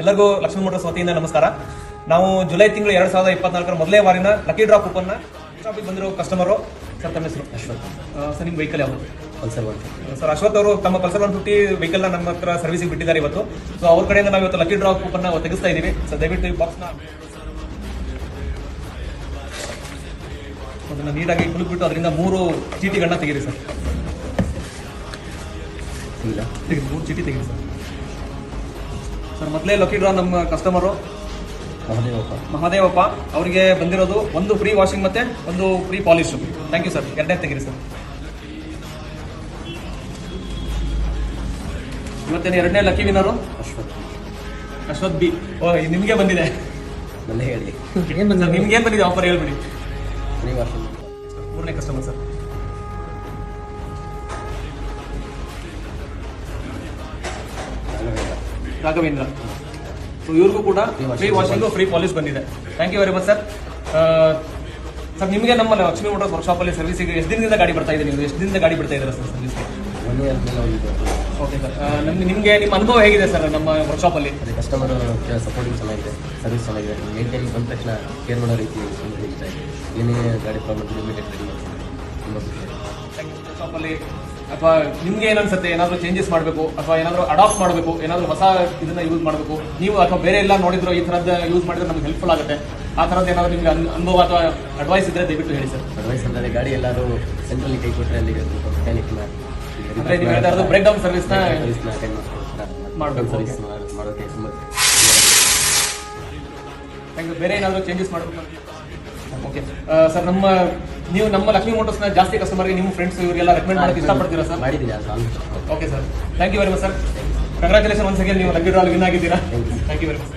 ಎಲ್ಲರಿಗೂ ಲಕ್ಷ್ಮೀ ಮೋಟರ್ಸ್ ವತಿಯಿಂದ ನಮಸ್ಕಾರ. ನಾವು ಜುಲೈ ತಿಂಗಳು 2024 ಮೊದಲೇ ವಾರಿನ ಲಕ್ಕಿ ಡ್ರಾ ಕೂಪನ್ನ ಶಾಪಿಗೆ ಬಂದಿರೋ ಕಸ್ಟಮರು. ಸರ್ ತಮ್ಮ ಹೆಸರು? ಅಶ್ವಥ್. ಸರ್ ನಿಮ್ಮ ವೆಹಿಕಲ್ ಯಾವುದು? ಪಲ್ಸರ್ 150. ಸರ್ ಅಶ್ವಥ್ ಅವರು ತಮ್ಮ ಪಲ್ಸರ್ 150 ವೆಹಿಕಲ್ನ ನಮ್ಮ ಹತ್ರ ಸರ್ವಿಸಿಗೆ ಬಿಟ್ಟಿದ್ದಾರೆ ಇವತ್ತು. ಸೊ ಅವ್ರ ಕಡೆಯಿಂದ ನಾವು ಇವತ್ತು ಲಕ್ಕಿ ಡ್ರಾ ಕೂಪನ್ನ ತೆಗೆಸ್ತಾ ಇದ್ದೀವಿ. ಸರ್ ದಯವಿಟ್ಟು ಈ ಬಾಕ್ಸ್ನ ಅದನ್ನು ನೀಟಾಗಿ ಕುಲುಕ್ಬಿಟ್ಟು ಅದರಿಂದ 3 ಚೀಟಿಗಳನ್ನ ತೆಗೀರಿ ಸರ್. ತೆಗೆದು 3 ಚೀಟಿ ತೆಗೀರಿ ಸರ್. ಸರ್ ಮೊದಲೇ ಲಕ್ಕಿ ಡ್ರಾ ನಮ್ಮ ಕಸ್ಟಮರು ಮಹಾದೇವಪ್ಪ ಅವರಿಗೆ ಬಂದಿರೋದು ಒಂದು ಫ್ರೀ ವಾಷಿಂಗ್ ಮತ್ತೆ ಒಂದು free polish. Thank you sir. ಎರಡನೇ ತೆಗೀರಿ ಸರ್. ಇವತ್ತೇನು ಎರಡನೇ ಲಕ್ಕಿ ವಿನರು ಅಶ್ವಥ್ ಬಿ. ಓ ನಿಮಗೆ ಬಂದಿದೆ, ಹೇಳಿ. ನಿಮ್ಗೆ ಏನು ಬಂದಿದೆ ಆಫರ್ ಹೇಳ್ಬಿಡಿ. ಮೂರನೇ ಕಸ್ಟಮರ್ ಸರ್ ರಾಘವೇಂದ್ರ. ಸೊ ಇವ್ರಿಗೂ ಕೂಡ ಫ್ರೀ ವಾಷಿಂಗು ಫ್ರೀ ಪಾಲಿಶ್ ಬಂದಿದೆ. Thank you very much sir. Sir ನಿಮಗೆ ನಮ್ಮ ಲಕ್ಷ್ಮೀ ಮೋಟರ್ಸ್ ವರ್ಕ್ಶಾಪಲ್ಲಿ ಸರ್ವಿಸಿಗೆ ಎಷ್ಟು ದಿನದಿಂದ ಗಾಡಿ ಬರ್ತಾ ಇದೆ? ನೀವು ಎಷ್ಟು ದಿನದಿಂದ ಗಾಡಿ ಬರ್ತಾ ಇದ್ದೀರಾ ಸರ್ ಸರ್ವಿಸ್ಗೆ? Okay sir. ನಿಮಗೆ ನಿಮ್ಮ ಅನುಭವ ಹೇಗಿದೆ ಸರ್ ನಮ್ಮ ವರ್ಕ್ಶಾಪಲ್ಲಿ? ಕಸ್ಟಮರ್ ಸಪೋರ್ಟಿಂಗ್ ಚೆನ್ನಾಗಿದೆ, ಸರ್ವಿಸ್ ಚೆನ್ನಾಗಿದೆ. ಮೇಂಟೈನಿಂಗ್ ಬಂದ ತಕ್ಷಣ ಕೇರ್ ಮಾಡೋ ರೀತಿ ತುಂಬ ಇಷ್ಟ ಆಗಿದೆ. ಏನೇ ಗಾಡಿ ಪ್ರಾಬ್ಲಮ್ ಇಮಿಡಿಯೇಟ್ ರೆಡಿ ಮಾಡ್ತೀನಿ. ತುಂಬ ವರ್ಕ್ಶಾಪಲ್ಲಿ ಅಥವಾ ನಿಮ್ಗೆ ಏನನ್ಸುತ್ತೆ ಏನಾದರೂ ಚೇಂಜಸ್ ಮಾಡಬೇಕು ಅಥವಾ ಏನಾದರೂ ಅಡಾಪ್ಟ್ ಮಾಡಬೇಕು, ಏನಾದರೂ ಹೊಸ ಇದನ್ನ ಯೂಸ್ ಮಾಡಬೇಕು ನೀವು ಅಥವಾ ಬೇರೆ ಎಲ್ಲ ನೋಡಿದ್ರು ಈ ಥರದ್ದು ಯೂಸ್ ಮಾಡಿದ್ರೆ ನಮ್ಗೆ ಹೆಲ್ಪ್ಫುಲ್ ಆಗುತ್ತೆ, ಆ ಥರದ್ದು ಏನಾದರೂ ನಿಮ್ಗೆ ಅನುಭವ ಅಥವಾ ಅಡ್ವೈಸ್ ಇದ್ದರೆ ದಯವಿಟ್ಟು ಹೇಳಿ ಸರ್. ಅಡ್ವೈಸ್ ಅಂದರೆ ಗಾಡಿ ಎಲ್ಲರೂ ಸೆಂಟ್ರಲ್ಲಿ ಕೈ ಕೊಟ್ಟರೆ ಅಲ್ಲಿ ಮೆಕ್ಯಾನಿಕ್ನ ಅಂದರೆ ನೀವು ಹೇಳ್ತಾ ಇರೋದು ಬ್ರೇಕ್ ಡೌನ್ ಸರ್ವಿಸ್ನ ಮಾಡಬೇಕು. ಸರ್ವಿಸ್ ಮಾಡೋಕ್ಕೆ ತುಂಬ ಥ್ಯಾಂಕ್ ಯು. ಬೇರೆ ಏನಾದರೂ ಚೇಂಜಸ್ ಮಾಡಬೇಕು? Okay sir. ನೀವು ನಮ್ಮ ಲಕ್ಷ್ಮೀ ಮೋಟರ್ಸ್ನ ಜಾಸ್ತಿ ಕಸ್ಟಮರ್ಗೆ ನಿಮ್ಮ ಫ್ರೆಂಡ್ಸ್ ಇವರಿಗೆಲ್ಲ ರೆಕಮೆಂಡ್ ಮಾಡೋಕ್ಕೆ ಇಷ್ಟಪಡ್ತೀರಾ ಸರ್? ಮಾಡಿದ್ದೀನಿ. Okay sir. Thank you very much sir. Congratulation once again, ನೀವು ಲಕ್ಕಿ ಡ್ರಾ ವಿನ್ ಆಗಿದ್ದೀರಾ. Thank you very much.